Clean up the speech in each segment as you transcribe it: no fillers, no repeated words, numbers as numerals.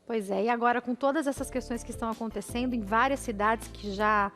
Pois é, e agora com todas essas questões que estão acontecendo em várias cidades que já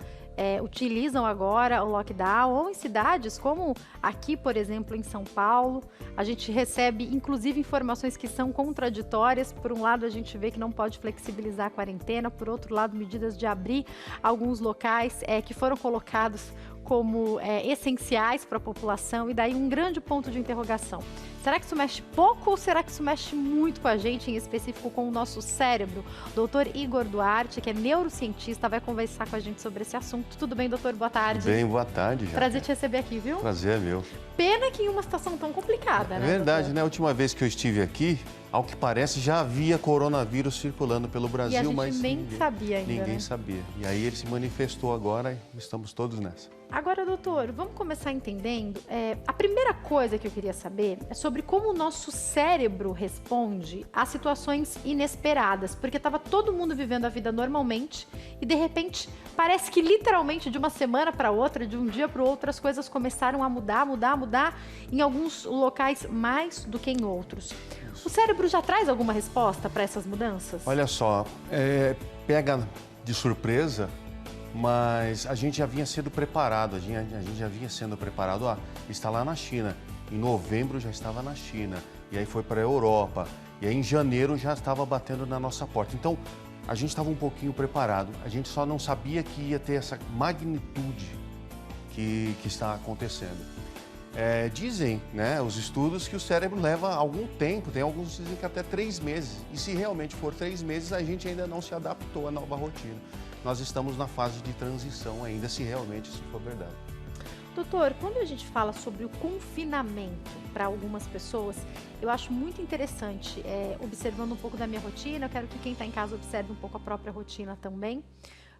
utilizam agora o lockdown, ou em cidades como aqui, por exemplo, em São Paulo, a gente recebe inclusive informações que são contraditórias. Por um lado, a gente vê que não pode flexibilizar a quarentena, por outro lado, medidas de abrir alguns locais que foram colocados como essenciais para a população, e daí um grande ponto de interrogação. Será que isso mexe pouco ou será que isso mexe muito com a gente, em específico com o nosso cérebro? Doutor Igor Duarte, que é neurocientista, vai conversar com a gente sobre esse assunto. Tudo bem, doutor? Boa tarde. Bem, boa tarde. Prazer te receber aqui, viu? Prazer é meu. Pena que em uma situação tão complicada, né? É verdade, doutor? né? A última vez que eu estive aqui, ao que parece, já havia coronavírus circulando pelo Brasil, E a gente mas nem sabia ainda, ninguém né? sabia. E aí ele se manifestou agora e estamos todos nessa. Agora, doutor, vamos começar entendendo. A primeira coisa que eu queria saber é sobre como o nosso cérebro responde a situações inesperadas, porque estava todo mundo vivendo a vida normalmente e, de repente, parece que literalmente de uma semana para outra, de um dia para o outro, as coisas começaram a mudar, em alguns locais mais do que em outros. O cérebro já traz alguma resposta para essas mudanças? Olha só, pega de surpresa, mas a gente já vinha sendo preparado, a gente já vinha sendo preparado. Está lá na China. Em novembro já estava na China, e aí foi para a Europa, e aí em janeiro já estava batendo na nossa porta. Então, a gente estava um pouquinho preparado, a gente só não sabia que ia ter essa magnitude que está acontecendo. Dizem, né, os estudos, que o cérebro leva algum tempo, tem alguns que dizem que até 3 meses. E se realmente for 3 meses, a gente ainda não se adaptou à nova rotina. Nós estamos na fase de transição ainda, se realmente isso for verdade. Doutor, quando a gente fala sobre o confinamento para algumas pessoas, eu acho muito interessante, observando um pouco da minha rotina, eu quero que quem está em casa observe um pouco a própria rotina também.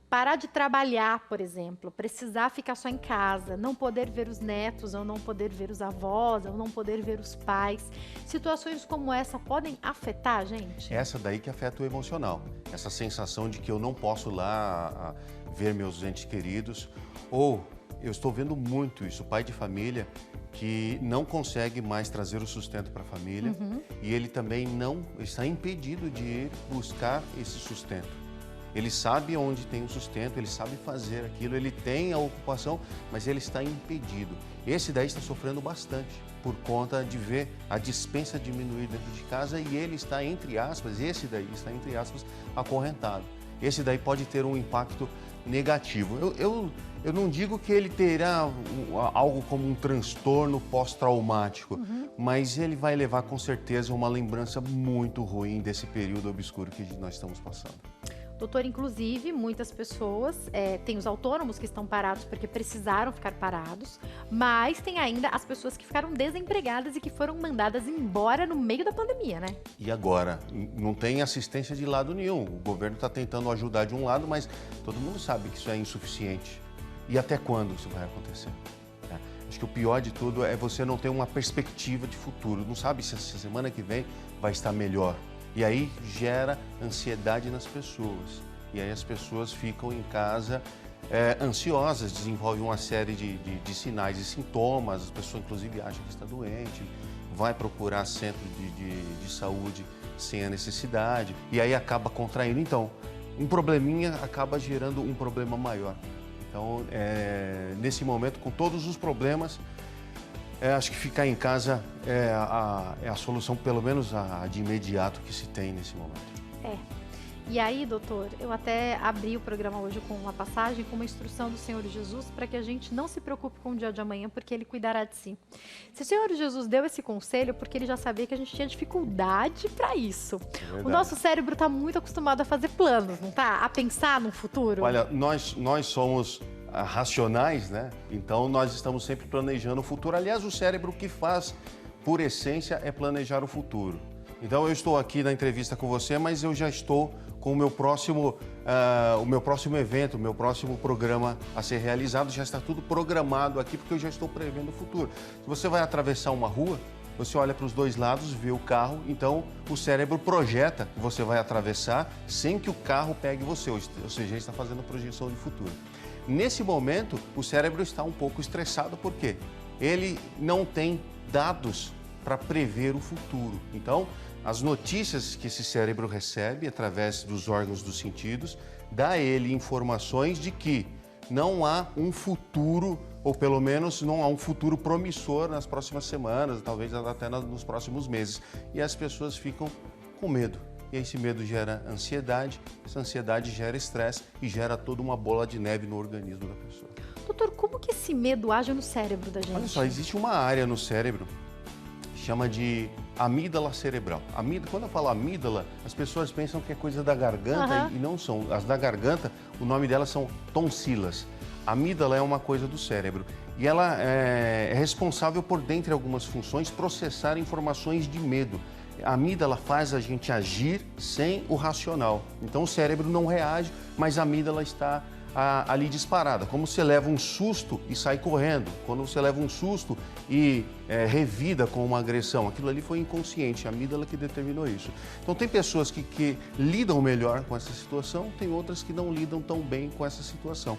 Parar de trabalhar, por exemplo, precisar ficar só em casa, não poder ver os netos, ou não poder ver os avós, ou não poder ver os pais. Situações como essa podem afetar a gente? Essa daí que afeta o emocional. Essa sensação de que eu não posso lá ver meus entes queridos. Ou eu estou vendo muito isso, pai de família que não consegue mais trazer o sustento para a família, e ele também não está impedido de ir buscar esse sustento. Ele sabe onde tem o sustento, ele sabe fazer aquilo, ele tem a ocupação, mas ele está impedido. Esse daí está sofrendo bastante por conta de ver a despensa diminuir dentro de casa, e ele está, entre aspas, esse daí está, entre aspas, acorrentado. Esse daí pode ter um impacto negativo. Eu não digo que ele terá algo como um transtorno pós-traumático, mas ele vai levar com certeza uma lembrança muito ruim desse período obscuro que nós estamos passando. Doutor, inclusive, muitas pessoas, tem os autônomos que estão parados porque precisaram ficar parados, mas tem ainda as pessoas que ficaram desempregadas e que foram mandadas embora no meio da pandemia, né? E agora? Não tem assistência de lado nenhum. O governo está tentando ajudar de um lado, mas todo mundo sabe que isso é insuficiente. E até quando isso vai acontecer? Acho que o pior de tudo é você não ter uma perspectiva de futuro. Não sabe se essa semana que vem vai estar melhor. E aí gera ansiedade nas pessoas. E aí as pessoas ficam em casa ansiosas, desenvolvem uma série de sinais e sintomas. As pessoas inclusive acham que está doente, vai procurar centro de saúde sem a necessidade. E aí acaba contraindo. Então, um probleminha acaba gerando um problema maior. Então, nesse momento, com todos os problemas, acho que ficar em casa é a solução, pelo menos a de imediato, que se tem nesse momento. E aí, doutor, eu até abri o programa hoje com uma passagem, com uma instrução do Senhor Jesus, para que a gente não se preocupe com o dia de amanhã, porque Ele cuidará de si. Se o Senhor Jesus deu esse conselho, porque Ele já sabia que a gente tinha dificuldade para isso. O nosso cérebro está muito acostumado a fazer planos, não tá? A pensar no futuro. Olha, nós somos racionais, né? Então nós estamos sempre planejando o futuro. Aliás, o cérebro, o que faz, por essência, é planejar o futuro. Então eu estou aqui na entrevista com você, mas eu já estou com o meu próximo evento, o meu próximo programa a ser realizado. Já está tudo programado aqui, porque eu já estou prevendo o futuro. Se você vai atravessar uma rua, você olha para os dois lados, vê o carro, então o cérebro projeta que você vai atravessar sem que o carro pegue você, ou seja, ele está fazendo projeção de futuro. Nesse momento, o cérebro está um pouco estressado, porque ele não tem dados para prever o futuro. Então, as notícias que esse cérebro recebe através dos órgãos dos sentidos, dá a ele informações de que não há um futuro, ou pelo menos não há um futuro promissor nas próximas semanas, talvez até nos próximos meses. E as pessoas ficam com medo. E esse medo gera ansiedade, essa ansiedade gera estresse e gera toda uma bola de neve no organismo da pessoa. Doutor, como que esse medo age no cérebro da gente? Olha só, existe uma área no cérebro que chama de amígdala cerebral. Quando eu falo amígdala, as pessoas pensam que é coisa da garganta e não são. As da garganta, o nome delas são tonsilas. A amígdala é uma coisa do cérebro e ela é responsável por, dentre algumas funções, processar informações de medo. A amígdala faz a gente agir sem o racional. Então o cérebro não reage, mas a amígdala está ali disparada. Como você leva um susto e sai correndo. Quando você leva um susto e revida com uma agressão, aquilo ali foi inconsciente, a amígdala que determinou isso. Então tem pessoas que lidam melhor com essa situação, tem outras que não lidam tão bem com essa situação.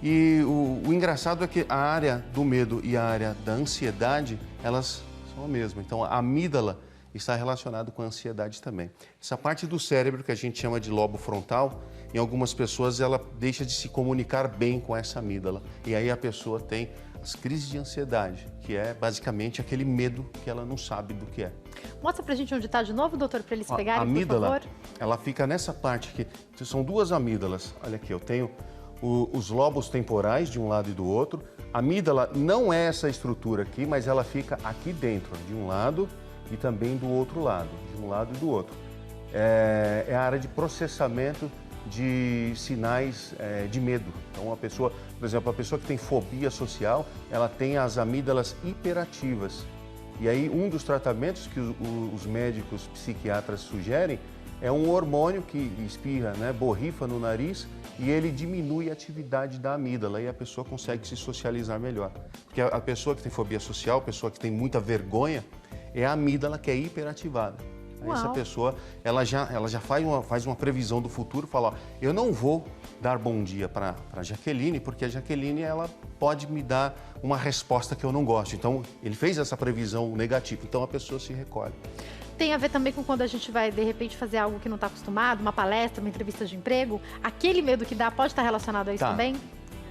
E o engraçado é que a área do medo e a área da ansiedade, elas são a mesma. Então a amígdala está relacionado com a ansiedade também. Essa parte do cérebro que a gente chama de lobo frontal, em algumas pessoas ela deixa de se comunicar bem com essa amígdala. E aí a pessoa tem as crises de ansiedade, que é basicamente aquele medo que ela não sabe do que é. Mostra pra gente onde está de novo, doutor, para eles pegarem, a amígdala, por favor. Ela fica nessa parte aqui. São duas amígdalas. Olha aqui, eu tenho os lobos temporais de um lado e do outro. A amígdala não é essa estrutura aqui, mas ela fica aqui dentro, de um lado e também do outro lado, de um lado e do outro. É a área de processamento de sinais de medo. Então, a pessoa, por exemplo, a pessoa que tem fobia social, ela tem as amígdalas hiperativas. E aí, um dos tratamentos que os médicos psiquiatras sugerem é um hormônio que espirra, borrifa no nariz e ele diminui a atividade da amígdala e a pessoa consegue se socializar melhor. Porque a pessoa que tem fobia social, a pessoa que tem muita vergonha, é a amígdala que é hiperativada. Uau. Essa pessoa, ela já faz uma previsão do futuro, fala, ó, eu não vou dar bom dia para a Jaqueline, porque a Jaqueline ela pode me dar uma resposta que eu não gosto. Então, ele fez essa previsão negativa, então a pessoa se recolhe. Tem a ver também com quando a gente vai, de repente, fazer algo que não está acostumado, uma palestra, uma entrevista de emprego, aquele medo que dá pode estar relacionado a isso também?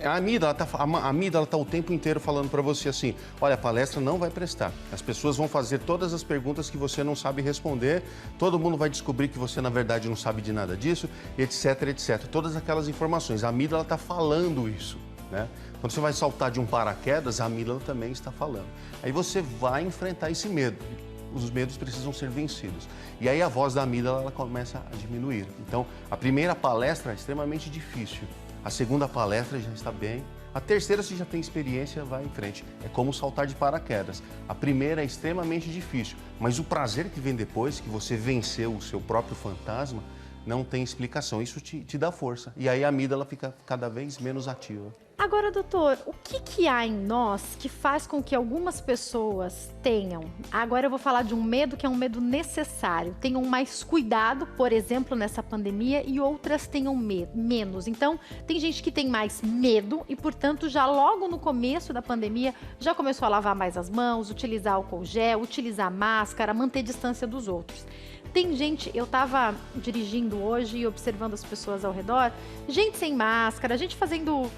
A amígdala está o tempo inteiro falando para você assim, olha, a palestra não vai prestar. As pessoas vão fazer todas as perguntas que você não sabe responder, todo mundo vai descobrir que você, na verdade, não sabe de nada disso, etc, etc. Todas aquelas informações, a amígdala está falando isso, né? Quando você vai saltar de um paraquedas, a amígdala também está falando. Aí você vai enfrentar esse medo. Os medos precisam ser vencidos. E aí a voz da amígdala ela começa a diminuir. Então, a primeira palestra é extremamente difícil. A segunda palestra já está bem. A terceira, se já tem experiência, vai em frente. É como saltar de paraquedas. A primeira é extremamente difícil, mas o prazer que vem depois, que você venceu o seu próprio fantasma, não tem explicação. Isso te dá força. E aí a amígdala fica cada vez menos ativa. Agora, doutor, o que há em nós que faz com que algumas pessoas tenham, agora eu vou falar de um medo que é um medo necessário, tenham mais cuidado, por exemplo, nessa pandemia, e outras tenham menos. Então, tem gente que tem mais medo e, portanto, já logo no começo da pandemia, já começou a lavar mais as mãos, utilizar álcool gel, utilizar máscara, manter distância dos outros. Tem gente, eu estava dirigindo hoje e observando as pessoas ao redor, gente sem máscara, gente fazendo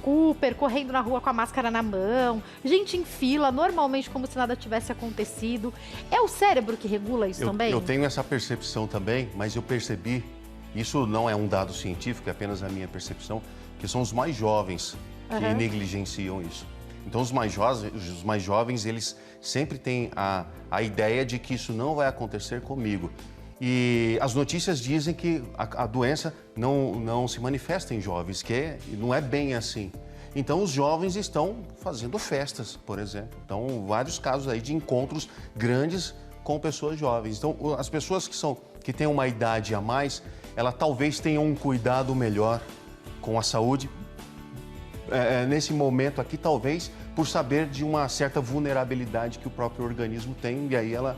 Cooper, correndo na rua com a máscara na mão, gente em fila, normalmente como se nada tivesse acontecido. É o cérebro que regula isso também? Eu tenho essa percepção também, mas eu percebi, isso não é um dado científico, é apenas a minha percepção, que são os mais jovens que negligenciam isso. Então, os mais jovens, eles sempre têm a ideia de que isso não vai acontecer comigo. E as notícias dizem que a doença não se manifesta em jovens, que não é bem assim. Então, os jovens estão fazendo festas, por exemplo. Então, vários casos aí de encontros grandes com pessoas jovens. Então, as pessoas que têm uma idade a mais, elas talvez tenham um cuidado melhor com a saúde, nesse momento aqui, talvez, por saber de uma certa vulnerabilidade que o próprio organismo tem, e aí ela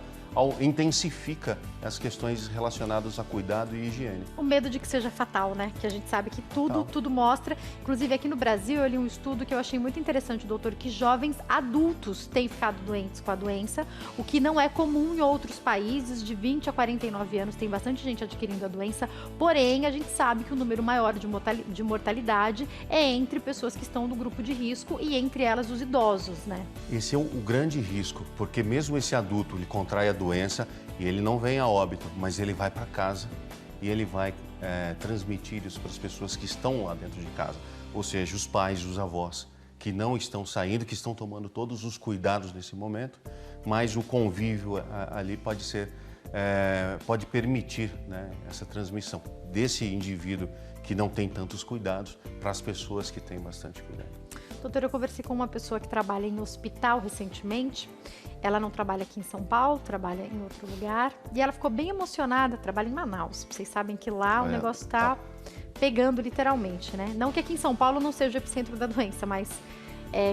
intensifica as questões relacionadas a cuidado e higiene. O medo de que seja fatal, né? Que a gente sabe que tudo mostra. Inclusive, aqui no Brasil, eu li um estudo que eu achei muito interessante, doutor, que jovens adultos têm ficado doentes com a doença, o que não é comum em outros países. De 20 a 49 anos, tem bastante gente adquirindo a doença, porém, a gente sabe que o número maior de mortalidade é entre pessoas que estão no grupo de risco e entre elas os idosos, né? Esse é o grande risco, porque mesmo esse adulto, ele contrai a doença e ele não vem a óbito, mas ele vai para casa e ele vai transmitir isso para as pessoas que estão lá dentro de casa, ou seja, os pais, os avós, que não estão saindo, que estão tomando todos os cuidados nesse momento, mas o convívio ali pode permitir, né, essa transmissão desse indivíduo que não tem tantos cuidados para as pessoas que têm bastante cuidado. Doutora, eu conversei com uma pessoa que trabalha em hospital recentemente. Ela não trabalha aqui em São Paulo, trabalha em outro lugar. E ela ficou bem emocionada, trabalha em Manaus. Vocês sabem que lá o negócio está pegando literalmente, né? Não que aqui em São Paulo não seja o epicentro da doença, mas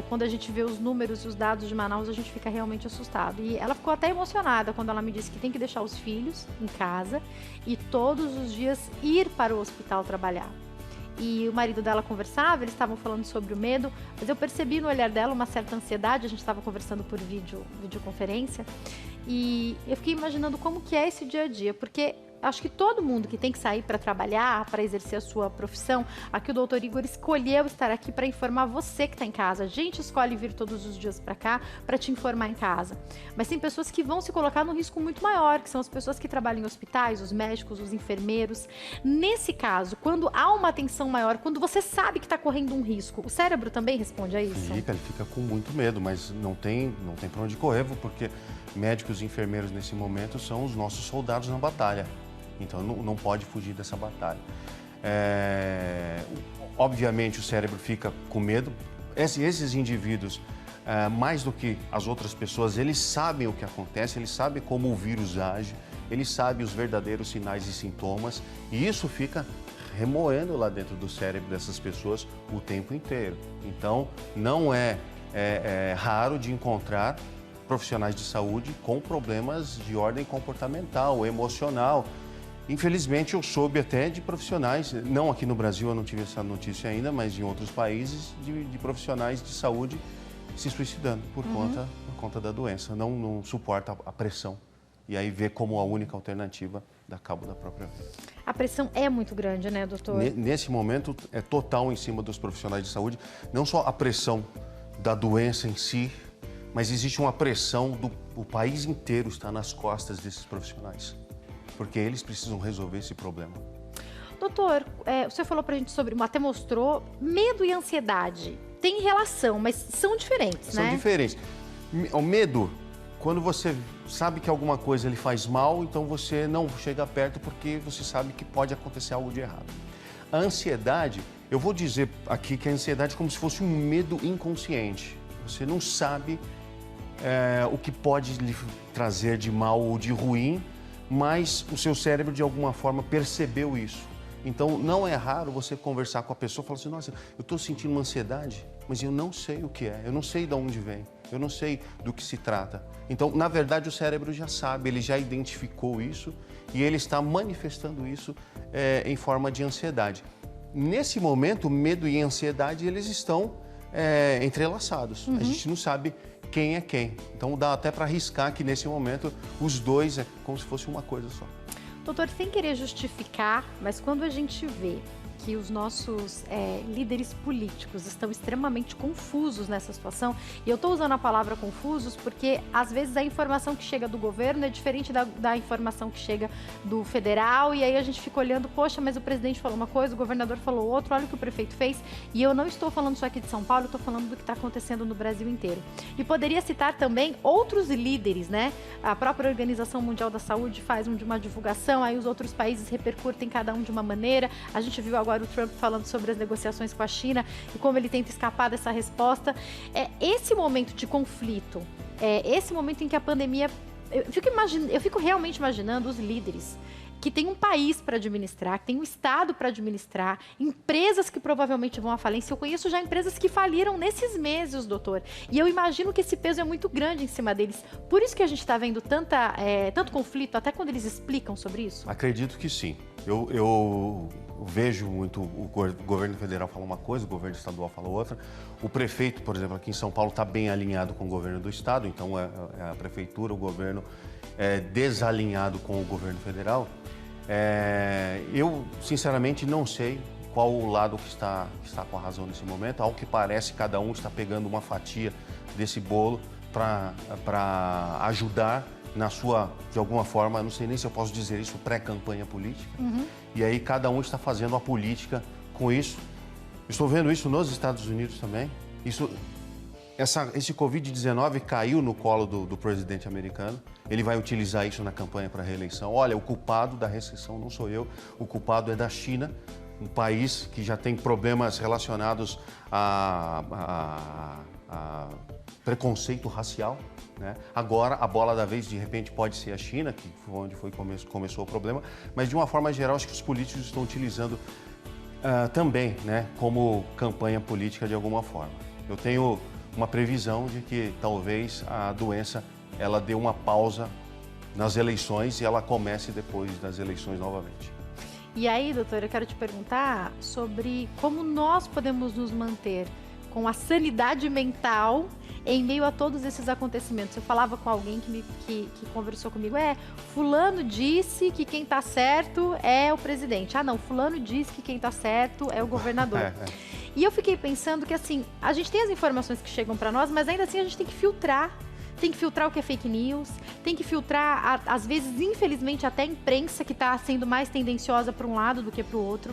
quando a gente vê os números e os dados de Manaus, a gente fica realmente assustado. E ela ficou até emocionada quando ela me disse que tem que deixar os filhos em casa e todos os dias ir para o hospital trabalhar. E o marido dela conversava, eles estavam falando sobre o medo, mas eu percebi no olhar dela uma certa ansiedade. A gente estava conversando por videoconferência, e eu fiquei imaginando como que é esse dia a dia, porque acho que todo mundo que tem que sair para trabalhar, para exercer a sua profissão, aqui o doutor Igor escolheu estar aqui para informar você que está em casa. A gente escolhe vir todos os dias para cá para te informar em casa. Mas tem pessoas que vão se colocar num risco muito maior, que são as pessoas que trabalham em hospitais, os médicos, os enfermeiros. Nesse caso, quando há uma atenção maior, quando você sabe que está correndo um risco, o cérebro também responde a isso? Ele fica com muito medo, mas não tem para onde correr, porque médicos e enfermeiros nesse momento são os nossos soldados na batalha. Então, não pode fugir dessa batalha. Obviamente, o cérebro fica com medo. Esses indivíduos, mais do que as outras pessoas, eles sabem o que acontece, eles sabem como o vírus age, eles sabem os verdadeiros sinais e sintomas, e isso fica remoendo lá dentro do cérebro dessas pessoas o tempo inteiro. Então, não é raro de encontrar profissionais de saúde com problemas de ordem comportamental, emocional. Infelizmente, eu soube até de profissionais, não aqui no Brasil, eu não tive essa notícia ainda, mas em outros países, de profissionais de saúde se suicidando por conta da doença. Não suporta a pressão. E aí vê como a única alternativa dar cabo da própria vida. A pressão é muito grande, né, doutor? Nesse momento, é total em cima dos profissionais de saúde. Não só a pressão da doença em si, mas existe uma pressão do país inteiro está nas costas desses profissionais. Porque eles precisam resolver esse problema. Doutor, o senhor falou pra gente sobre, até mostrou, medo e ansiedade. Tem relação, mas são diferentes, né? São diferentes. O medo, quando você sabe que alguma coisa ele faz mal, então você não chega perto porque você sabe que pode acontecer algo de errado. A ansiedade, eu vou dizer aqui que a ansiedade é como se fosse um medo inconsciente. Você não sabe o que pode lhe trazer de mal ou de ruim, mas o seu cérebro, de alguma forma, percebeu isso. Então, não é raro você conversar com a pessoa e falar assim, nossa, eu estou sentindo uma ansiedade, mas eu não sei o que é, eu não sei de onde vem, eu não sei do que se trata. Então, na verdade, o cérebro já sabe, ele já identificou isso e ele está manifestando isso em forma de ansiedade. Nesse momento, medo e ansiedade, eles estão entrelaçados. A gente não sabe quem é quem. Então dá até para arriscar que nesse momento os dois é como se fosse uma coisa só. Doutor, sem querer justificar, mas quando a gente vê que os nossos líderes políticos estão extremamente confusos nessa situação, e eu estou usando a palavra confusos porque às vezes a informação que chega do governo é diferente da informação que chega do federal, e aí a gente fica olhando, poxa, mas o presidente falou uma coisa, o governador falou outra, olha o que o prefeito fez, e eu não estou falando só aqui de São Paulo, eu estou falando do que está acontecendo no Brasil inteiro. E poderia citar também outros líderes, né? A própria Organização Mundial da Saúde faz uma divulgação, aí os outros países repercutem cada um de uma maneira. A gente viu agora o Trump falando sobre as negociações com a China e como ele tenta escapar dessa resposta. Esse momento de conflito, esse momento em que a pandemia... Eu fico realmente imaginando os líderes que tem um país para administrar, que tem um Estado para administrar, empresas que provavelmente vão à falência. Eu conheço já empresas que faliram nesses meses, doutor. E eu imagino que esse peso é muito grande em cima deles. Por isso que a gente está vendo tanto conflito, até quando eles explicam sobre isso? Acredito que sim. Eu vejo muito o governo federal falar uma coisa, o governo estadual fala outra. O prefeito, por exemplo, aqui em São Paulo está bem alinhado com o governo do estado, então a prefeitura, o governo é desalinhado com o governo federal. Eu, sinceramente, não sei qual o lado que está com a razão nesse momento. Ao que parece, cada um está pegando uma fatia desse bolo para ajudar na sua, de alguma forma, não sei nem se eu posso dizer isso, pré-campanha política. E aí cada um está fazendo a política com isso. Estou vendo isso nos Estados Unidos também. Esse Covid-19 caiu no colo do presidente americano. Ele vai utilizar isso na campanha para a reeleição. Olha, o culpado da recessão não sou eu, o culpado é da China, um país que já tem problemas relacionados a preconceito racial, né? Agora, a bola da vez, de repente, pode ser a China, que foi onde começou o problema, mas, de uma forma geral, acho que os políticos estão utilizando também, né, como campanha política de alguma forma. Eu tenho uma previsão de que, talvez, a doença ela dê uma pausa nas eleições e ela comece depois das eleições novamente. E aí, doutor, eu quero te perguntar sobre como nós podemos nos manter com a sanidade mental em meio a todos esses acontecimentos. Eu falava com alguém que conversou comigo, fulano disse que quem está certo é o presidente. Ah, não, fulano disse que quem está certo é o governador. E eu fiquei pensando que, assim, a gente tem as informações que chegam para nós, mas ainda assim a gente tem que filtrar. Tem que filtrar o que é fake news, tem que filtrar, às vezes, infelizmente, até a imprensa que está sendo mais tendenciosa para um lado do que para o outro.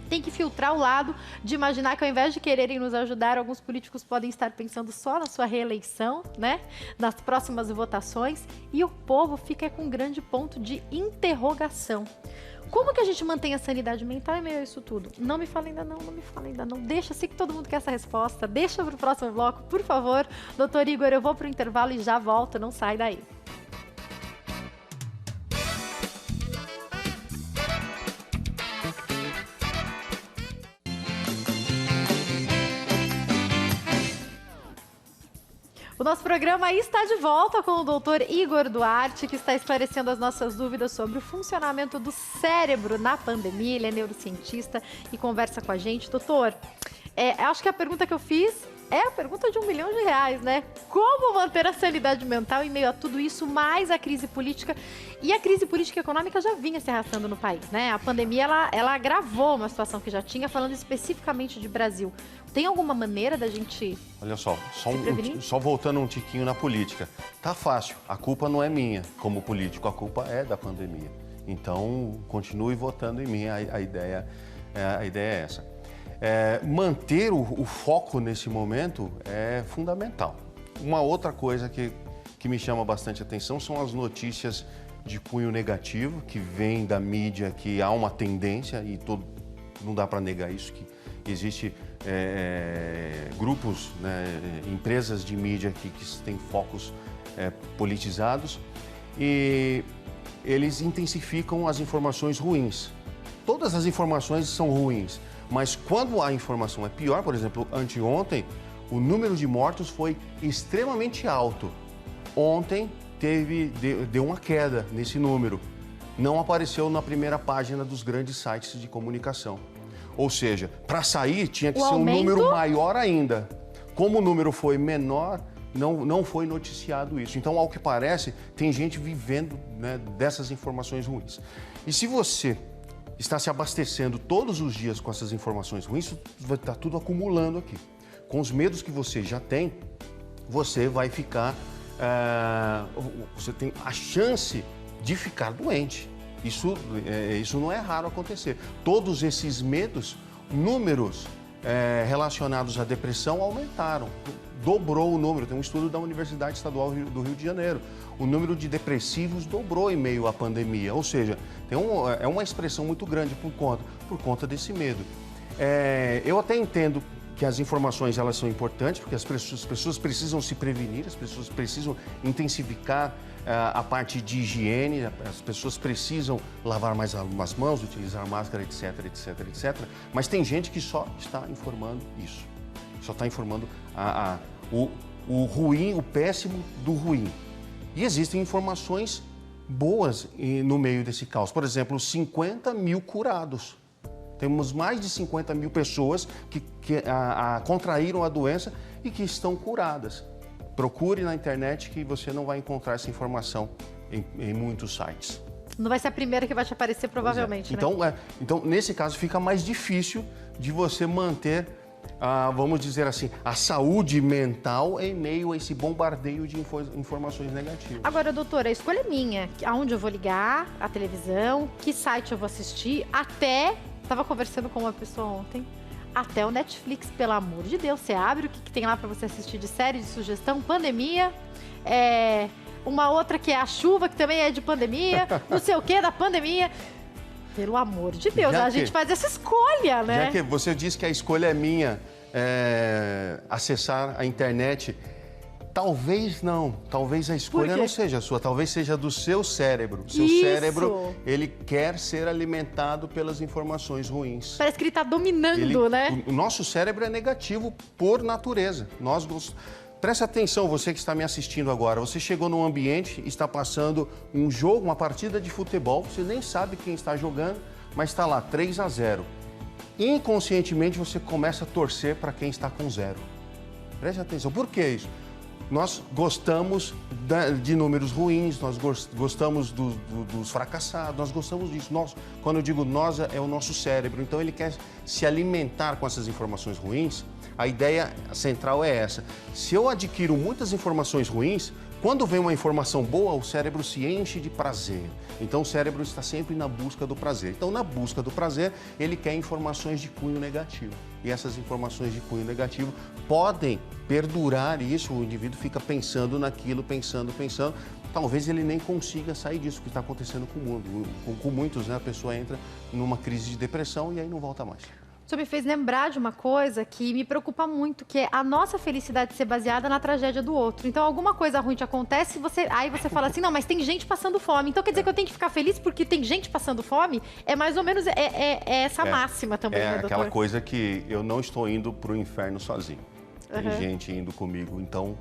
Tem que filtrar o lado de imaginar que, ao invés de quererem nos ajudar, alguns políticos podem estar pensando só na sua reeleição, né? Nas próximas votações, e o povo fica com um grande ponto de interrogação. Como que a gente mantém a sanidade mental em meio a isso tudo? Não me fala ainda não, não me fala ainda não. Deixa, sei que todo mundo quer essa resposta. Deixa para o próximo bloco, por favor. Doutor Igor, eu vou para o intervalo e já volto, não sai daí. O nosso programa está de volta com o doutor Igor Duarte, que está esclarecendo as nossas dúvidas sobre o funcionamento do cérebro na pandemia. Ele é neurocientista e conversa com a gente. Doutor, acho que a pergunta que eu fiz é a pergunta de R$1 milhão, né? Como manter a sanidade mental em meio a tudo isso, mais a crise política? E a crise política e econômica já vinha se arrastando no país, né? A pandemia, ela agravou uma situação que já tinha, falando especificamente de Brasil. Tem alguma maneira da gente... Olha só, só voltando um tiquinho na política. Tá fácil, a culpa não é minha como político, a culpa é da pandemia. Então, continue votando em mim, a ideia é essa. Manter o foco nesse momento é fundamental. Uma outra coisa que me chama bastante atenção são as notícias de cunho negativo, que vem da mídia, que há uma tendência, e não dá para negar isso, que existe grupos, né, empresas de mídia que têm focos politizados, e eles intensificam as informações ruins. Todas as informações são ruins, mas quando a informação é pior, por exemplo, anteontem, o número de mortos foi extremamente alto. Ontem deu uma queda nesse número. Não apareceu na primeira página dos grandes sites de comunicação. Ou seja, para sair tinha que ser um número maior ainda. Como o número foi menor, não foi noticiado isso. Então, ao que parece, tem gente vivendo, né, dessas informações ruins. E se você está se abastecendo todos os dias com essas informações ruins, isso vai estar tudo acumulando aqui. Com os medos que você já tem, você vai ficar... você tem a chance de ficar doente. Isso não é raro acontecer. Todos esses medos, números relacionados à depressão aumentaram. Dobrou o número. Tem um estudo da Universidade Estadual do Rio de Janeiro. O número de depressivos dobrou em meio à pandemia. Ou seja, é uma expressão muito grande por conta desse medo. Eu até entendo que as informações elas são importantes, porque as pessoas precisam se prevenir, as pessoas precisam intensificar a parte de higiene, as pessoas precisam lavar mais as mãos, utilizar máscara, etc, etc, etc. Mas tem gente que só está informando isso. Só está informando o ruim, o péssimo do ruim. E existem informações boas no meio desse caos. Por exemplo, 50 mil curados. Temos mais de 50 mil pessoas que contraíram a doença e que estão curadas. Procure na internet que você não vai encontrar essa informação em muitos sites. Não vai ser a primeira que vai te aparecer, provavelmente, né? Então, nesse caso, fica mais difícil de você manter, vamos dizer assim, a saúde mental em meio a esse bombardeio de informações negativas. Agora, doutora, a escolha é minha. Aonde eu vou ligar a televisão, que site eu vou assistir, estava conversando com uma pessoa ontem, até o Netflix, pelo amor de Deus. Você abre o que tem lá para você assistir de série, de sugestão, pandemia, uma outra que é a chuva, que também é de pandemia, não sei o que, da pandemia. Pelo amor de Deus, a gente faz essa escolha, né? Já que você disse que a escolha é minha, acessar a internet, talvez a escolha não seja sua, talvez seja do seu cérebro. Seu cérebro, ele quer ser alimentado pelas informações ruins. Parece que ele está dominando, né? O nosso cérebro é negativo por natureza. Preste atenção, você que está me assistindo agora. Você chegou num ambiente, está passando um jogo, uma partida de futebol, você nem sabe quem está jogando, mas está lá, 3-0. Inconscientemente você começa a torcer para quem está com 0. Preste atenção, por que isso? Nós gostamos de números ruins, nós gostamos dos fracassados, nós gostamos disso. Quando eu digo nós, é o nosso cérebro. Então, ele quer se alimentar com essas informações ruins. A ideia central é essa. Se eu adquiro muitas informações ruins, quando vem uma informação boa, o cérebro se enche de prazer. Então, o cérebro está sempre na busca do prazer. Então, na busca do prazer, ele quer informações de cunho negativo. E essas informações de cunho negativo podem perdurar isso, o indivíduo fica pensando naquilo, pensando. Talvez ele nem consiga sair disso, que está acontecendo com o mundo. Com muitos, né? A pessoa entra numa crise de depressão e aí não volta mais. O senhor me fez lembrar de uma coisa que me preocupa muito, que é a nossa felicidade ser baseada na tragédia do outro. Então, alguma coisa ruim te acontece, aí você fala assim, não, mas tem gente passando fome. Então, quer dizer que eu tenho que ficar feliz porque tem gente passando fome? É mais ou menos essa máxima também, né, doutor? É aquela coisa que eu não estou indo para o inferno sozinho. Tem gente indo comigo, então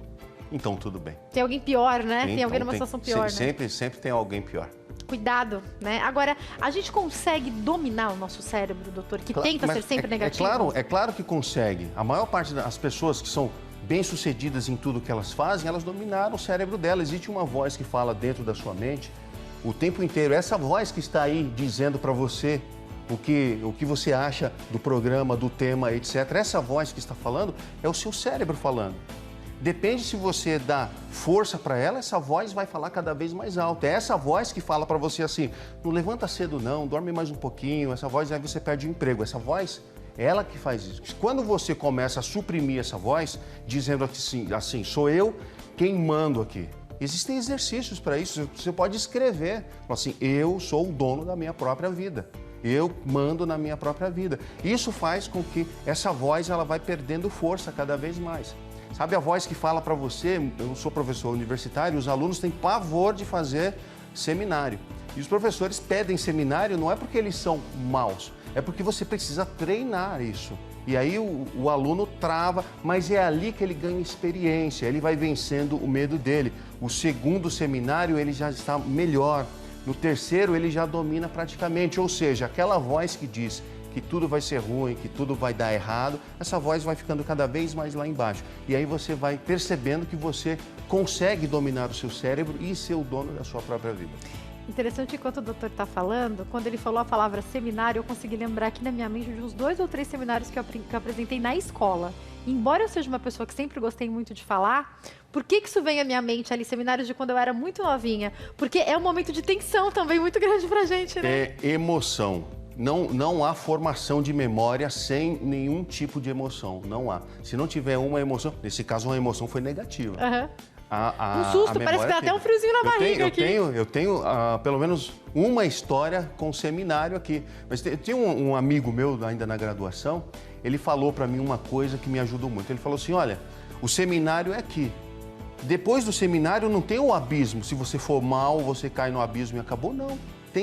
tudo bem. Tem alguém pior, né? Tem alguém numa situação pior, né? Sempre tem alguém pior. Cuidado, né? Agora, a gente consegue dominar o nosso cérebro, doutor, que tenta ser sempre negativo? É claro que consegue. A maior parte das pessoas que são bem-sucedidas em tudo que elas fazem, elas dominaram o cérebro dela. Existe uma voz que fala dentro da sua mente o tempo inteiro. Essa voz que está aí dizendo para você o que você acha do programa, do tema, etc. Essa voz que está falando é o seu cérebro falando. Depende se você dá força para ela, essa voz vai falar cada vez mais alto. É essa voz que fala para você assim, não levanta cedo não, dorme mais um pouquinho. Essa voz, aí você perde o emprego. Essa voz, é ela que faz isso. Quando você começa a suprimir essa voz, dizendo assim, sou eu quem mando aqui. Existem exercícios para isso, você pode escrever, assim, eu sou o dono da minha própria vida. Eu mando na minha própria vida. Isso faz com que essa voz ela vai perdendo força cada vez mais. Sabe a voz que fala para você, eu sou professor universitário, os alunos têm pavor de fazer seminário. E os professores pedem seminário não é porque eles são maus, é porque você precisa treinar isso. E aí o aluno trava, mas é ali que ele ganha experiência, ele vai vencendo o medo dele. O segundo seminário ele já está melhor, no terceiro ele já domina praticamente, ou seja, aquela voz que diz que tudo vai ser ruim, que tudo vai dar errado, essa voz vai ficando cada vez mais lá embaixo. E aí você vai percebendo que você consegue dominar o seu cérebro e ser o dono da sua própria vida. Interessante, enquanto o doutor está falando, quando ele falou a palavra seminário, eu consegui lembrar aqui na minha mente de uns 2 ou 3 seminários que eu apresentei na escola. Embora eu seja uma pessoa que sempre gostei muito de falar, por que isso vem à minha mente ali, seminários de quando eu era muito novinha? Porque é um momento de tensão também muito grande pra gente, né? É emoção. Não há formação de memória sem nenhum tipo de emoção, não há. Se não tiver uma emoção, nesse caso uma emoção foi negativa. Um susto, parece que dá até um friozinho na barriga aqui. Eu tenho pelo menos uma história com seminário aqui. Mas tem um amigo meu, ainda na graduação, ele falou para mim uma coisa que me ajudou muito. Ele falou assim, olha, o seminário é aqui, Depois do seminário não tem o abismo. Se você for mal, você cai no abismo e acabou. Não.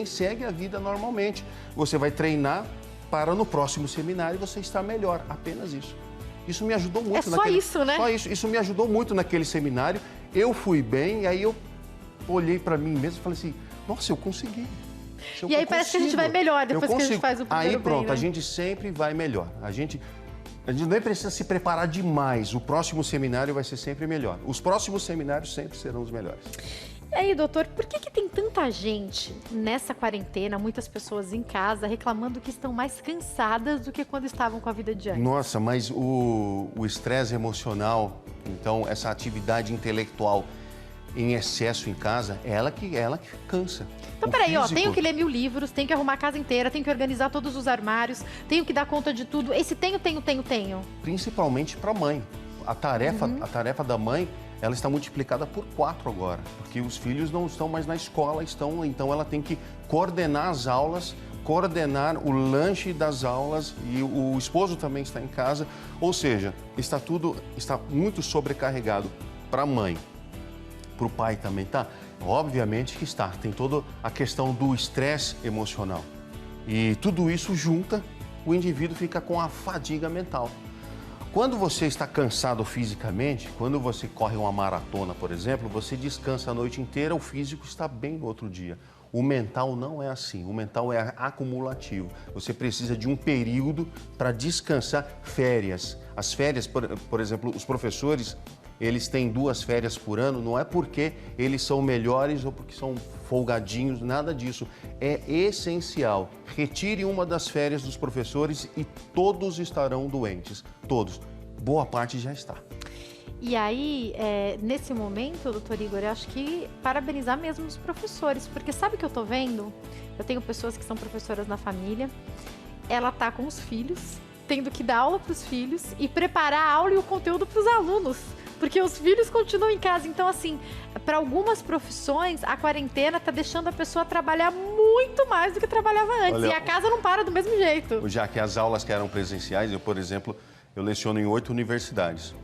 Segue a vida normalmente. Você vai treinar para no próximo seminário você estar melhor. Apenas isso. Isso me ajudou muito. Só isso, né? Só isso. Isso me ajudou muito naquele seminário. Eu fui bem e aí eu olhei para mim mesmo e falei assim, nossa, eu consegui. E aí parece que a gente vai melhor depois que a gente faz o primeiro Aí pronto, bem, né? A gente sempre vai melhor. A gente nem precisa se preparar demais. O próximo seminário vai ser sempre melhor. Os próximos seminários sempre serão os melhores. E aí, doutor, por que tem tanta gente nessa quarentena, muitas pessoas em casa, reclamando que estão mais cansadas do que quando estavam com a vida de antes? Nossa, mas o estresse emocional, então essa atividade intelectual em excesso em casa, ela que cansa. Então, peraí, tenho que ler 1000 livros, tenho que arrumar a casa inteira, tenho que organizar todos os armários, tenho que dar conta de tudo. Esse tenho. Principalmente para a mãe. A tarefa da mãe, ela está multiplicada por 4 agora, porque os filhos não estão mais na escola, então ela tem que coordenar as aulas, coordenar o lanche das aulas e o esposo também está em casa. Ou seja, está muito sobrecarregado para a mãe. Para o pai também, tá? Obviamente que está. Tem toda a questão do estresse emocional. E tudo isso junta, o indivíduo fica com a fadiga mental. Quando você está cansado fisicamente, quando você corre uma maratona, por exemplo, você descansa a noite inteira, o físico está bem no outro dia. O mental não é assim, o mental é acumulativo. Você precisa de um período para descansar. Férias. As férias, por exemplo, os professores, eles têm 2 férias por ano, não é porque eles são melhores ou porque são folgadinhos, nada disso. É essencial. Retire uma das férias dos professores e todos estarão doentes. Todos. Boa parte já está. E aí, nesse momento, doutor Igor, eu acho que parabenizar mesmo os professores, porque sabe o que eu tô vendo? Eu tenho pessoas que são professoras na família, ela tá com os filhos, tendo que dar aula para os filhos e preparar a aula e o conteúdo para os alunos. Porque os filhos continuam em casa. Então, assim, para algumas profissões, a quarentena está deixando a pessoa trabalhar muito mais do que trabalhava antes. Olha, e a casa não para do mesmo jeito. Já que as aulas que eram presenciais, por exemplo, eu leciono em 8 universidades.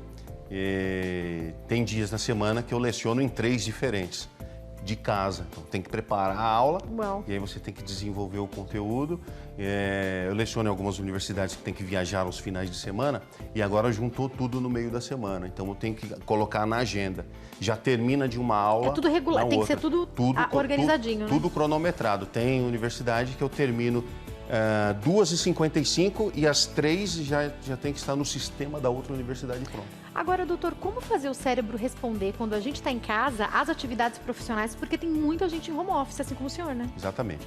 E tem dias na semana que eu leciono em 3 diferentes, de casa. Então, tem que preparar a aula. Uau. E aí você tem que desenvolver o conteúdo. Eu leciono em algumas universidades que tem que viajar aos finais de semana e agora juntou tudo no meio da semana. Então eu tenho que colocar na agenda. Já termina de uma aula. É tudo regular, tem que ser tudo organizadinho, né? Tudo cronometrado. Tem universidade que eu termino 2h55 e às 3 já tem que estar no sistema da outra universidade pronto. Agora, doutor, como fazer o cérebro responder quando a gente está em casa às atividades profissionais? Porque tem muita gente em home office, assim como o senhor, né? Exatamente.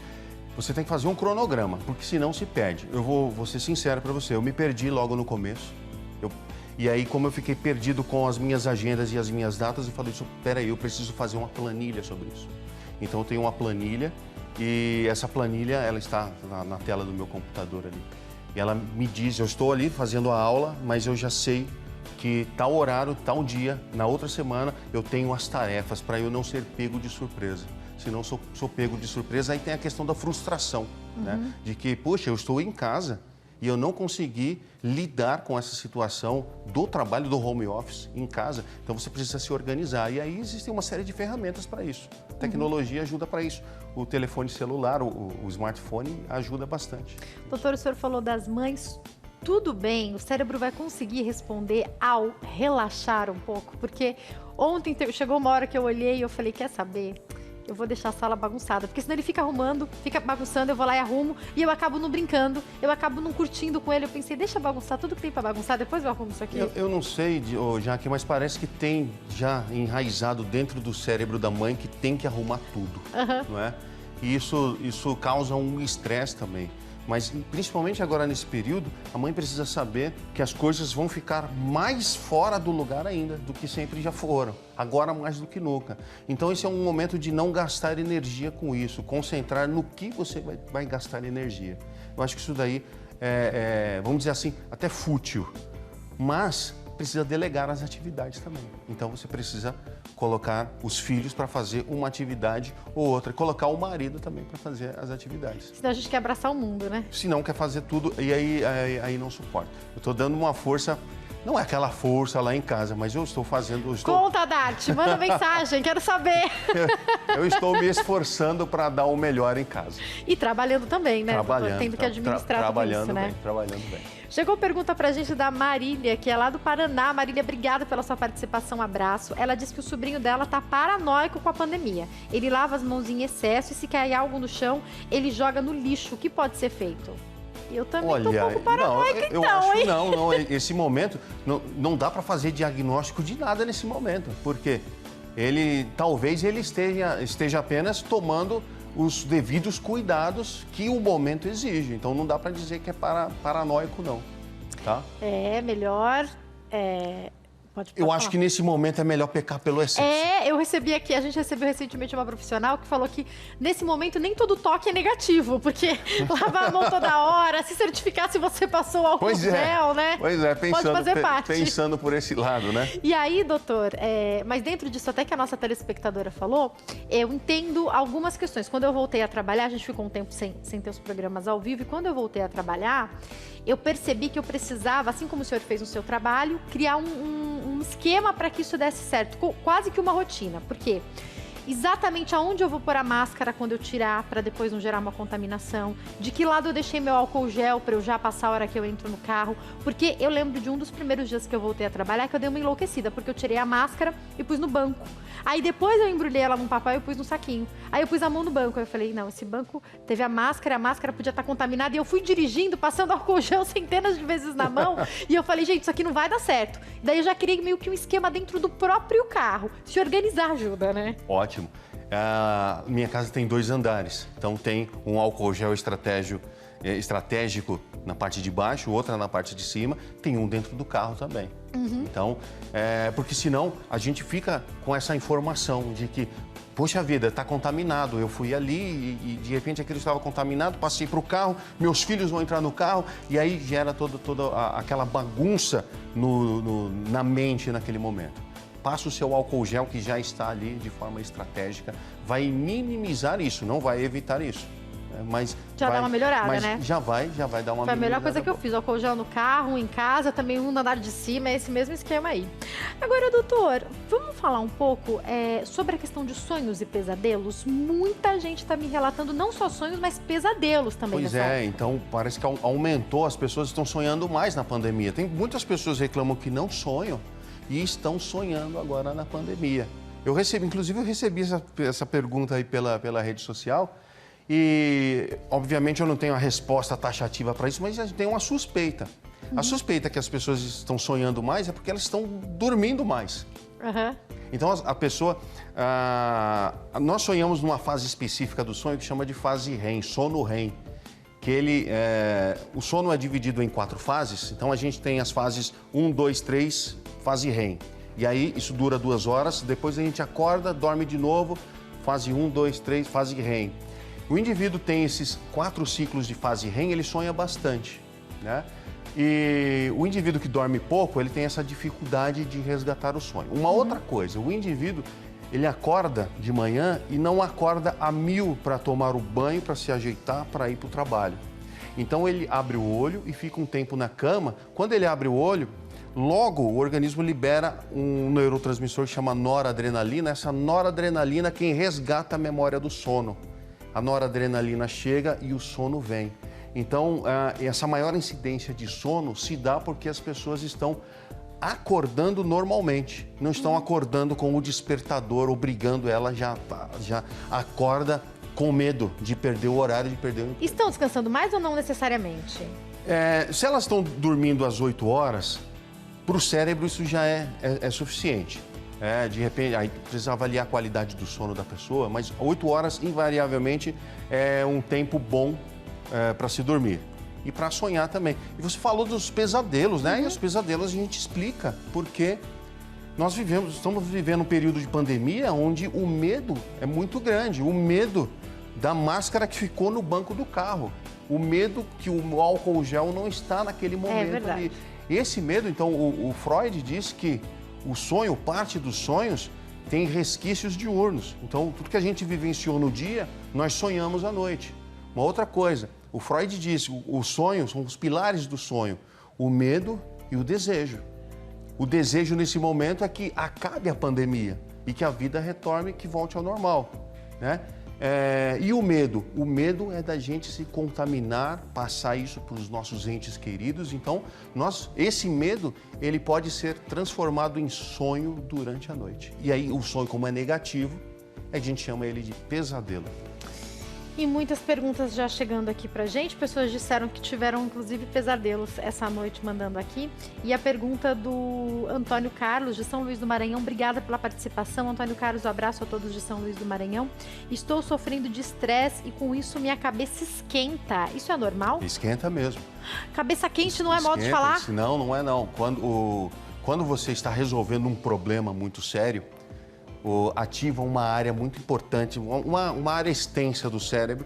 Você tem que fazer um cronograma, porque senão se perde. Eu vou ser sincero para você, eu me perdi logo no começo. E aí, como eu fiquei perdido com as minhas agendas e as minhas datas, eu falei, peraí, eu preciso fazer uma planilha sobre isso. Então, eu tenho uma planilha e essa planilha, ela está na tela do meu computador ali. E ela me diz, eu estou ali fazendo a aula, mas eu já sei que tal horário, tal dia, na outra semana, eu tenho as tarefas para eu não ser pego de surpresa. Se não sou pego de surpresa, aí tem a questão da frustração, né? De que, poxa, eu estou em casa e eu não consegui lidar com essa situação do trabalho do home office em casa. Então você precisa se organizar. E aí existem uma série de ferramentas para isso. A tecnologia ajuda para isso. O telefone celular, o smartphone ajuda bastante. Doutor, o senhor falou das mães. Tudo bem, o cérebro vai conseguir responder ao relaxar um pouco? Porque ontem chegou uma hora que eu olhei e eu falei, quer saber? Eu vou deixar a sala bagunçada, porque senão ele fica arrumando, fica bagunçando, eu vou lá e arrumo, e eu acabo não brincando, eu acabo não curtindo com ele. Eu pensei, deixa bagunçar tudo que tem pra bagunçar, depois eu arrumo isso aqui. Eu não sei, Jaque, mas parece que tem já enraizado dentro do cérebro da mãe que tem que arrumar tudo, não é? E isso causa um estresse também. Mas, principalmente agora nesse período, a mãe precisa saber que as coisas vão ficar mais fora do lugar ainda do que sempre já foram. Agora mais do que nunca. Então, esse é um momento de não gastar energia com isso, concentrar no que você vai gastar energia. Eu acho que isso daí vamos dizer assim, até fútil. Mas precisa delegar as atividades também. Então, você precisa colocar os filhos para fazer uma atividade ou outra. Colocar o marido também para fazer as atividades. Senão a gente quer abraçar o mundo, né? Se não quer fazer tudo, e aí não suporta. Eu estou dando uma força Não é aquela força lá em casa, mas eu estou fazendo... Conta, Dart, manda mensagem, quero saber. Eu estou me esforçando para dar o melhor em casa. E trabalhando também, né? Trabalhando. Tendo que administrar trabalhando tudo isso, né? bem, trabalhando bem. Chegou pergunta pra gente da Marília, que é lá do Paraná. Marília, obrigada pela sua participação, abraço. Ela disse que o sobrinho dela tá paranoico com a pandemia. Ele lava as mãos em excesso e se cair algo no chão, ele joga no lixo. O que pode ser feito? Eu também tô um pouco paranoica, eu então, acho, hein? Não, esse momento, não dá para fazer diagnóstico de nada nesse momento, porque talvez ele esteja apenas tomando os devidos cuidados que o momento exige. Então não dá para dizer que é paranoico, não, tá? É melhor... Eu acho que nesse momento é melhor pecar pelo excesso. A gente recebeu recentemente uma profissional que falou que nesse momento nem todo toque é negativo, porque lavar a mão toda hora, se certificar se você passou álcool gel, né? Pois é, pode fazer parte. Pensando por esse lado, né? E aí, doutor, mas dentro disso até que a nossa telespectadora falou, eu entendo algumas questões. Quando eu voltei a trabalhar, a gente ficou um tempo sem ter os programas ao vivo, e quando eu voltei a trabalhar, eu percebi que eu precisava, assim como o senhor fez no seu trabalho, criar um esquema para que isso desse certo, quase que uma rotina. Por quê? Exatamente aonde eu vou pôr a máscara quando eu tirar, para depois não gerar uma contaminação, de que lado eu deixei meu álcool gel para eu já passar a hora que eu entro no carro, porque eu lembro de um dos primeiros dias que eu voltei a trabalhar que eu dei uma enlouquecida, porque eu tirei a máscara e pus no banco. Aí depois eu embrulhei ela num papel e pus no saquinho. Aí eu pus a mão no banco, aí eu falei, não, esse banco teve a máscara podia estar contaminada, e eu fui dirigindo, passando álcool gel centenas de vezes na mão, e eu falei, gente, isso aqui não vai dar certo. Daí eu já criei meio que um esquema dentro do próprio carro. Se organizar ajuda, né? Ótimo. Minha casa tem 2 andares, então tem um álcool gel estratégico na parte de baixo, outra na parte de cima, tem um dentro do carro também. Então, porque senão a gente fica com essa informação de que, poxa vida, está contaminado, eu fui ali e de repente aquilo estava contaminado, passei para o carro, meus filhos vão entrar no carro e aí gera toda aquela bagunça na mente naquele momento. Passa o seu álcool gel que já está ali de forma estratégica, vai minimizar isso, não vai evitar isso. Mas já dá uma melhorada, né? Já vai dar uma melhorada. Foi a melhor coisa que eu fiz, álcool gel no carro, em casa, também um no andar de cima, é esse mesmo esquema aí. Agora, doutor, vamos falar um pouco sobre a questão de sonhos e pesadelos? Muita gente está me relatando não só sonhos, mas pesadelos também. Pois é, então parece que aumentou, as pessoas estão sonhando mais na pandemia. Tem muitas pessoas que reclamam que não sonham e estão sonhando agora na pandemia. Eu recebi essa pergunta aí pela rede social. E, obviamente, eu não tenho a resposta taxativa para isso, mas a gente tem uma suspeita. A suspeita que as pessoas estão sonhando mais é porque elas estão dormindo mais. Então, a pessoa... nós sonhamos numa fase específica do sonho que chama de fase REM, sono REM. Que o sono é dividido em 4 fases. Então, a gente tem as fases 1, 2, 3, fase REM. E aí, isso dura 2 horas. Depois, a gente acorda, dorme de novo. Fase 1, 2, 3, fase REM. O indivíduo tem esses 4 ciclos de fase REM, ele sonha bastante, né? E o indivíduo que dorme pouco, ele tem essa dificuldade de resgatar o sonho. Uma outra coisa, o indivíduo, ele acorda de manhã e não acorda a 1000 para tomar o banho, para se ajeitar, para ir para o trabalho. Então ele abre o olho e fica um tempo na cama. Quando ele abre o olho, logo o organismo libera um neurotransmissor que chama noradrenalina. Essa noradrenalina é quem resgata a memória do sono. A noradrenalina chega e o sono vem. Então, essa maior incidência de sono se dá porque as pessoas estão acordando normalmente. Não estão acordando com o despertador, obrigando ela, já acorda com medo de perder o horário, de perder o emprego. Estão descansando mais ou não necessariamente? Se elas estão dormindo às 8 horas, para o cérebro isso já é suficiente. De repente, aí precisa avaliar a qualidade do sono da pessoa, mas 8 horas, invariavelmente, é um tempo bom para se dormir. E para sonhar também. E você falou dos pesadelos, né? E os pesadelos a gente explica, porque nós estamos vivendo um período de pandemia onde o medo é muito grande. O medo da máscara que ficou no banco do carro. O medo que o álcool gel não está naquele momento ali. Esse medo, então, o Freud diz que o sonho, parte dos sonhos, tem resquícios diurnos. Então, tudo que a gente vivenciou no dia, nós sonhamos à noite. Uma outra coisa, o Freud diz que os sonhos são os pilares do sonho, o medo e o desejo. O desejo nesse momento é que acabe a pandemia e que a vida retorne, que volte ao normal, né? E o medo? O medo é da gente se contaminar, passar isso para os nossos entes queridos. Então, esse medo, ele pode ser transformado em sonho durante a noite. E aí, o sonho, como é negativo, a gente chama ele de pesadelo. E muitas perguntas já chegando aqui pra gente. Pessoas disseram que tiveram, inclusive, pesadelos essa noite mandando aqui. E a pergunta do Antônio Carlos, de São Luís do Maranhão. Obrigada pela participação, Antônio Carlos. Um abraço a todos de São Luís do Maranhão. Estou sofrendo de estresse e com isso minha cabeça esquenta. Isso é normal? Esquenta mesmo. Cabeça quente não é modo de falar? Não, não é não. Quando você está resolvendo um problema muito sério, ativa uma área muito importante, uma área extensa do cérebro,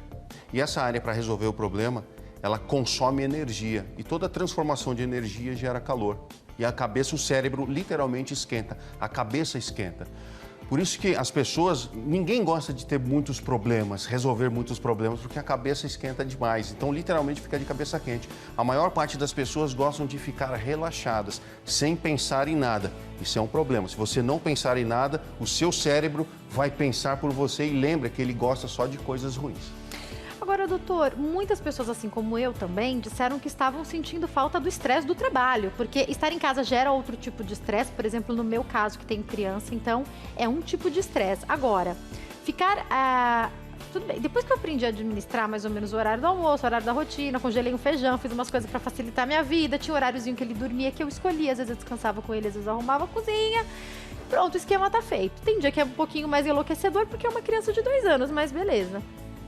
e essa área, para resolver o problema, ela consome energia, e toda transformação de energia gera calor. E a cabeça, o cérebro literalmente esquenta, a cabeça esquenta. Por isso que as pessoas, ninguém gosta de ter muitos problemas, resolver muitos problemas, porque a cabeça esquenta demais. Então, literalmente, fica de cabeça quente. A maior parte das pessoas gostam de ficar relaxadas, sem pensar em nada. Isso é um problema. Se você não pensar em nada, o seu cérebro vai pensar por você e lembra que ele gosta só de coisas ruins. Agora, doutor, muitas pessoas, assim como eu também, disseram que estavam sentindo falta do estresse do trabalho, porque estar em casa gera outro tipo de estresse, por exemplo, no meu caso, que tenho criança, então é um tipo de estresse. Agora, tudo bem, depois que eu aprendi a administrar mais ou menos o horário do almoço, o horário da rotina, congelei um feijão, fiz umas coisas para facilitar a minha vida, tinha um horáriozinho que ele dormia, que eu escolhia, às vezes eu descansava com ele, às vezes eu arrumava a cozinha. Pronto, o esquema tá feito. Tem dia que é um pouquinho mais enlouquecedor, porque é uma criança de 2 anos, mas beleza.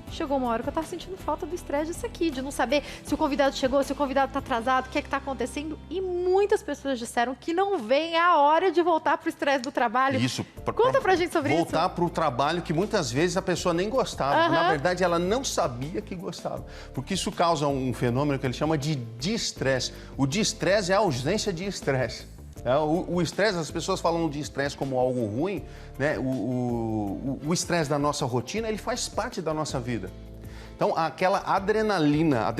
Chegou uma hora que eu tava sentindo falta do estresse disso aqui, de não saber se o convidado chegou, se o convidado tá atrasado, o que é que tá acontecendo. E muitas pessoas disseram que não vem a hora de voltar pro estresse do trabalho. Isso. Conta pra gente sobre isso. Voltar pro trabalho que muitas vezes a pessoa nem gostava. Na verdade, ela não sabia que gostava. Porque isso causa um fenômeno que ele chama de distresse. O distresse é a ausência de estresse. O estresse, as pessoas falam de estresse como algo ruim, né? O estresse da nossa rotina, ele faz parte da nossa vida. Então, aquela adrenalina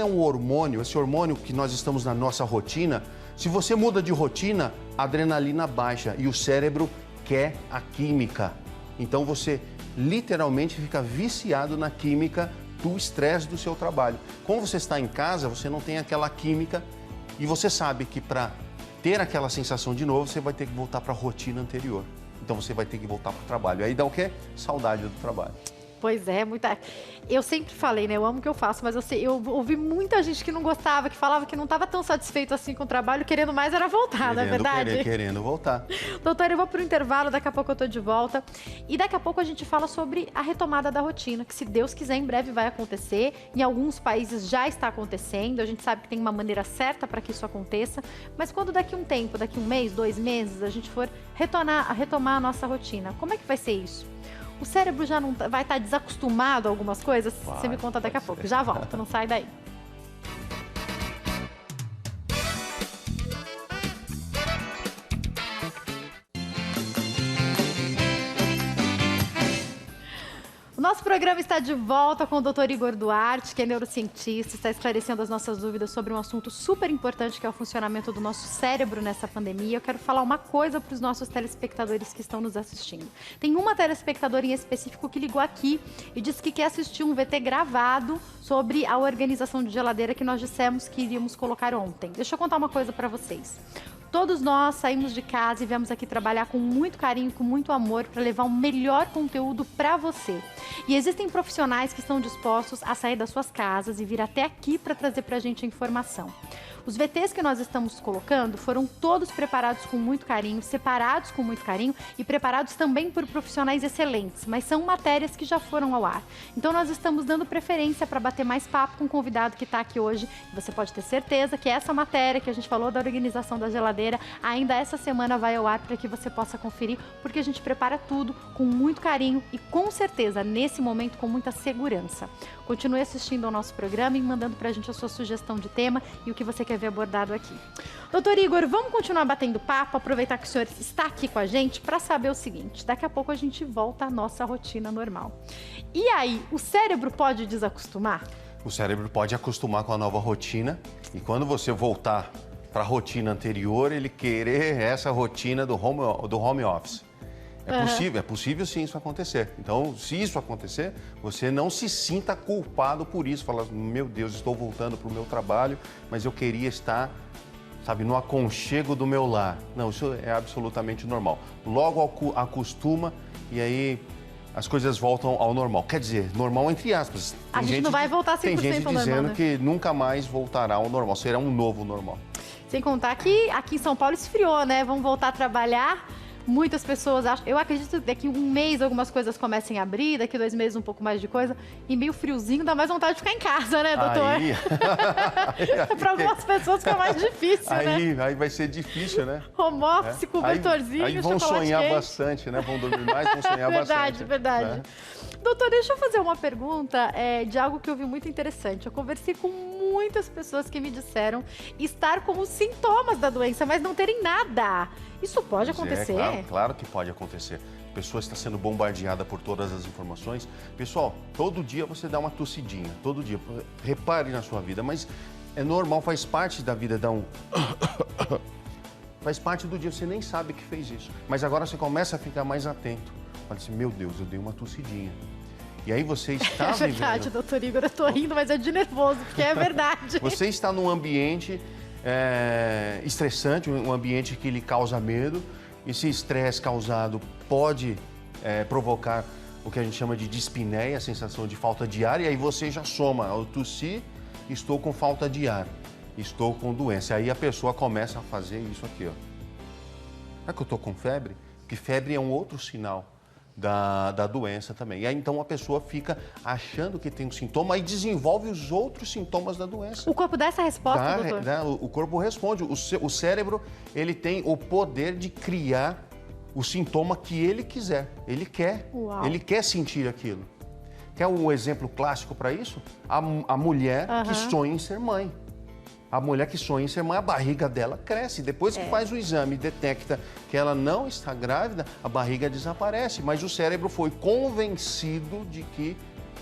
é um hormônio, esse hormônio que nós estamos na nossa rotina. Se você muda de rotina, a adrenalina baixa e o cérebro quer a química. Então, você literalmente fica viciado na química do estresse do seu trabalho. Quando você está em casa, você não tem aquela química e você sabe que para ter aquela sensação de novo, você vai ter que voltar para a rotina anterior. Então você vai ter que voltar para o trabalho. Aí dá o quê? Saudade do trabalho. Pois é, eu sempre falei, né? Eu amo o que eu faço, mas eu ouvi muita gente que não gostava, que falava que não estava tão satisfeito assim com o trabalho, querendo mais era voltar, não é verdade? Querendo voltar. Doutor, eu vou pro intervalo, daqui a pouco eu tô de volta. E daqui a pouco a gente fala sobre a retomada da rotina, que se Deus quiser, em breve vai acontecer. Em alguns países já está acontecendo, a gente sabe que tem uma maneira certa para que isso aconteça. Mas quando daqui um tempo, daqui 1 mês, 2 meses, a gente for retomar a nossa rotina, como é que vai ser isso? O cérebro já não vai estar desacostumado a algumas coisas? Você me conta daqui a pouco. Já volto, não sai daí. O nosso programa está de volta com o Dr. Igor Duarte, que é neurocientista, está esclarecendo as nossas dúvidas sobre um assunto super importante, que é o funcionamento do nosso cérebro nessa pandemia. Eu quero falar uma coisa para os nossos telespectadores que estão nos assistindo. Tem uma telespectadora em específico que ligou aqui e disse que quer assistir um VT gravado sobre a organização de geladeira que nós dissemos que iríamos colocar ontem. Deixa eu contar uma coisa para vocês. Todos nós saímos de casa e viemos aqui trabalhar com muito carinho, com muito amor, para levar o melhor conteúdo para você. E existem profissionais que estão dispostos a sair das suas casas e vir até aqui para trazer para a gente a informação. Os VTs que nós estamos colocando foram todos preparados com muito carinho, separados com muito carinho e preparados também por profissionais excelentes, mas são matérias que já foram ao ar. Então nós estamos dando preferência para bater mais papo com o convidado que está aqui hoje. Você pode ter certeza que essa matéria que a gente falou da organização da geladeira ainda essa semana vai ao ar para que você possa conferir, porque a gente prepara tudo com muito carinho e com certeza nesse momento com muita segurança. Continue assistindo ao nosso programa e mandando para a gente a sua sugestão de tema e o que você quer ver abordado aqui. Doutor Igor, vamos continuar batendo papo, aproveitar que o senhor está aqui com a gente para saber o seguinte: daqui a pouco a gente volta à nossa rotina normal. E aí, o cérebro pode desacostumar? O cérebro pode acostumar com a nova rotina e quando você voltar para a rotina anterior, ele querer essa rotina do home office. É possível sim isso acontecer. Então, se isso acontecer, você não se sinta culpado por isso. Fala, meu Deus, estou voltando para o meu trabalho, mas eu queria estar, sabe, no aconchego do meu lar. Não, isso é absolutamente normal. Logo acostuma e aí as coisas voltam ao normal. Quer dizer, normal entre aspas. A gente não vai voltar 100% Tem gente ao normal, dizendo né? que nunca mais voltará ao normal, será um novo normal. Sem contar que aqui em São Paulo esfriou, né? Vamos voltar a trabalhar. Muitas pessoas acham... Eu acredito que daqui um mês algumas coisas comecem a abrir, daqui 2 meses um pouco mais de coisa. E meio friozinho, dá mais vontade de ficar em casa, né, doutor? Aí... Para algumas pessoas fica mais difícil, né? Aí vai ser difícil, né? Home office, cobertorzinho, aí vão chocolate sonhar quente. bastante, né? Vão dormir mais, vão sonhar bastante. Verdade. Né? Doutor, deixa eu fazer uma pergunta de algo que eu vi muito interessante. Eu conversei com muitas pessoas que me disseram estar com os sintomas da doença, mas não terem nada. Isso pode acontecer? Claro que pode acontecer. A pessoa está sendo bombardeada por todas as informações. Pessoal, todo dia você dá uma tossidinha, todo dia. Repare na sua vida, mas é normal, faz parte da vida dar um... Faz parte do dia, você nem sabe que fez isso. Mas agora você começa a ficar mais atento. Fala assim, meu Deus, eu dei uma tossidinha. E aí você está vivendo... É verdade, doutor Igor, eu tô rindo, mas é de nervoso, porque é verdade. Você está num ambiente estressante, um ambiente que lhe causa medo. Esse estresse causado pode provocar o que a gente chama de dispneia, a sensação de falta de ar, e aí você já soma, ao tossir, estou com falta de ar, estou com doença. Aí a pessoa começa a fazer isso aqui, ó. Será que eu estou com febre? Porque febre é um outro sinal da doença também. E aí então a pessoa fica achando que tem um sintoma e desenvolve os outros sintomas da doença. O corpo dá essa resposta, doutor? O corpo responde. O cérebro, ele tem o poder de criar o sintoma que ele quiser. Ele quer. Uau. Ele quer sentir aquilo. Quer um exemplo clássico para isso? A mulher que sonha em ser mãe. A mulher que sonha em ser mãe, a barriga dela cresce. Depois que faz o exame e detecta que ela não está grávida, a barriga desaparece. Mas o cérebro foi convencido de que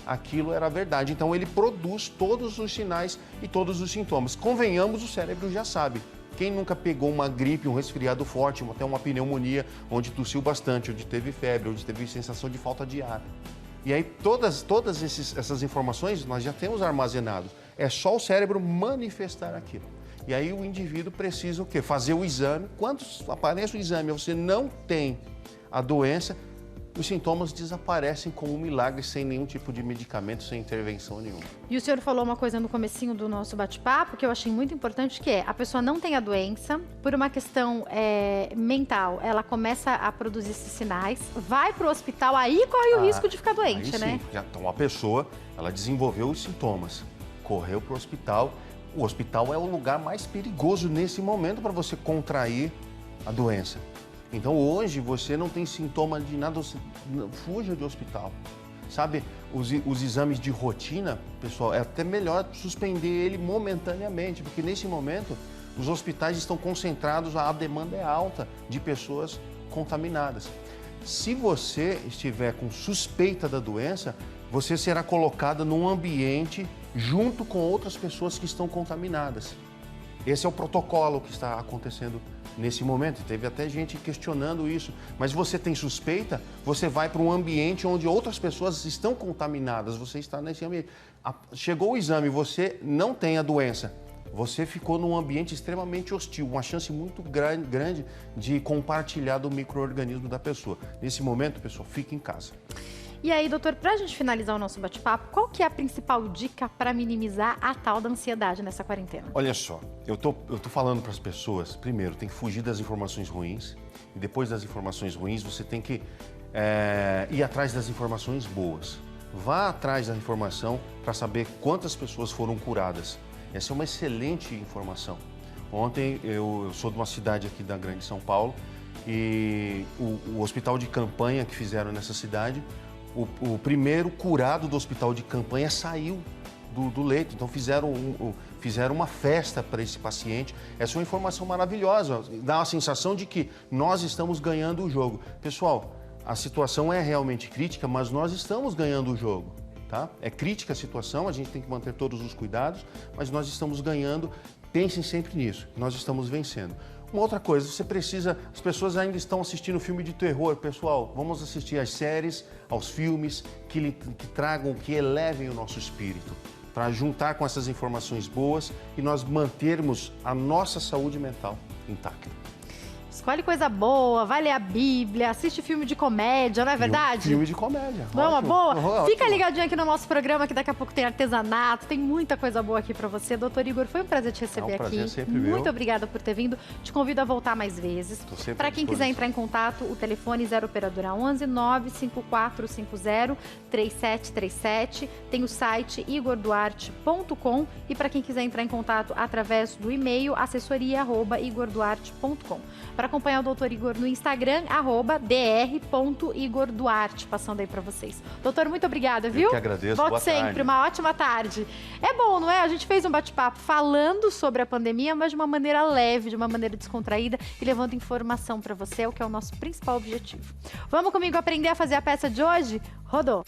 aquilo era verdade. Então ele produz todos os sinais e todos os sintomas. Convenhamos, o cérebro já sabe. Quem nunca pegou uma gripe, um resfriado forte, até uma pneumonia, onde tossiu bastante, onde teve febre, onde teve sensação de falta de ar. E aí todas essas informações nós já temos armazenados. É só o cérebro manifestar aquilo. E aí o indivíduo precisa o quê? Fazer o exame. Quando aparece o exame e você não tem a doença, os sintomas desaparecem como um milagre, sem nenhum tipo de medicamento, sem intervenção nenhuma. E o senhor falou uma coisa no comecinho do nosso bate-papo que eu achei muito importante, que é a pessoa não tem a doença, por uma questão mental, ela começa a produzir esses sinais, vai para o hospital, aí corre o risco de ficar doente, né? Sim. Então a pessoa, ela desenvolveu os sintomas, correu para o hospital. O hospital é o lugar mais perigoso nesse momento para você contrair a doença. Então hoje você não tem sintoma de nada, fuja do hospital. Sabe, os exames de rotina, pessoal, é até melhor suspender ele momentaneamente, porque nesse momento os hospitais estão concentrados, a demanda é alta de pessoas contaminadas. Se você estiver com suspeita da doença, você será colocado num ambiente junto com outras pessoas que estão contaminadas. Esse é o protocolo que está acontecendo nesse momento. Teve até gente questionando isso. Mas você tem suspeita, você vai para um ambiente onde outras pessoas estão contaminadas. Você está nesse ambiente. Chegou o exame, você não tem a doença. Você ficou num ambiente extremamente hostil, uma chance muito grande de compartilhar do micro-organismo da pessoa. Nesse momento, pessoal, fique em casa. E aí, doutor, para a gente finalizar o nosso bate-papo, qual que é a principal dica para minimizar a tal da ansiedade nessa quarentena? Olha só, eu tô falando para as pessoas, primeiro, tem que fugir das informações ruins, e depois das informações ruins, você tem que ir atrás das informações boas. Vá atrás da informação para saber quantas pessoas foram curadas. Essa é uma excelente informação. Ontem, eu sou de uma cidade aqui da Grande São Paulo, e o hospital de campanha que fizeram nessa cidade, o primeiro curado do hospital de campanha saiu do leito. Então fizeram uma festa para esse paciente. Essa é uma informação maravilhosa. Dá a sensação de que nós estamos ganhando o jogo. Pessoal, a situação é realmente crítica, mas nós estamos ganhando o jogo. Tá? É crítica a situação, a gente tem que manter todos os cuidados, mas nós estamos ganhando Pensem sempre nisso, nós estamos vencendo. Uma outra coisa, as pessoas ainda estão assistindo filme de terror. Pessoal, vamos assistir às séries, aos filmes que tragam, que elevem o nosso espírito, para juntar com essas informações boas e nós mantermos a nossa saúde mental intacta. Escolhe coisa boa, vai ler a Bíblia, assiste filme de comédia, não é verdade? Filme de comédia. Não é uma boa? Ótimo. Fica ligadinho aqui no nosso programa, que daqui a pouco tem artesanato, tem muita coisa boa aqui pra você. Doutor Igor, foi um prazer te receber aqui. É um prazer sempre meu. Muito obrigada por ter vindo. Te convido a voltar mais vezes. Para quem quiser entrar em contato, o telefone 0 operadora 11 95450 3737. Tem o site igorduarte.com e para quem quiser entrar em contato através do e-mail assessoria@igorduarte.com. Para acompanhar o Dr. Igor no Instagram, @dr.igorduarte, passando aí para vocês. Doutor, muito obrigada, viu? Eu que agradeço. Volte Boa sempre, tarde. uma ótima tarde. É bom, não é? A gente fez um bate-papo falando sobre a pandemia, mas de uma maneira leve, de uma maneira descontraída e levando informação para você, o que é o nosso principal objetivo. Vamos comigo aprender a fazer a peça de hoje? Rodou!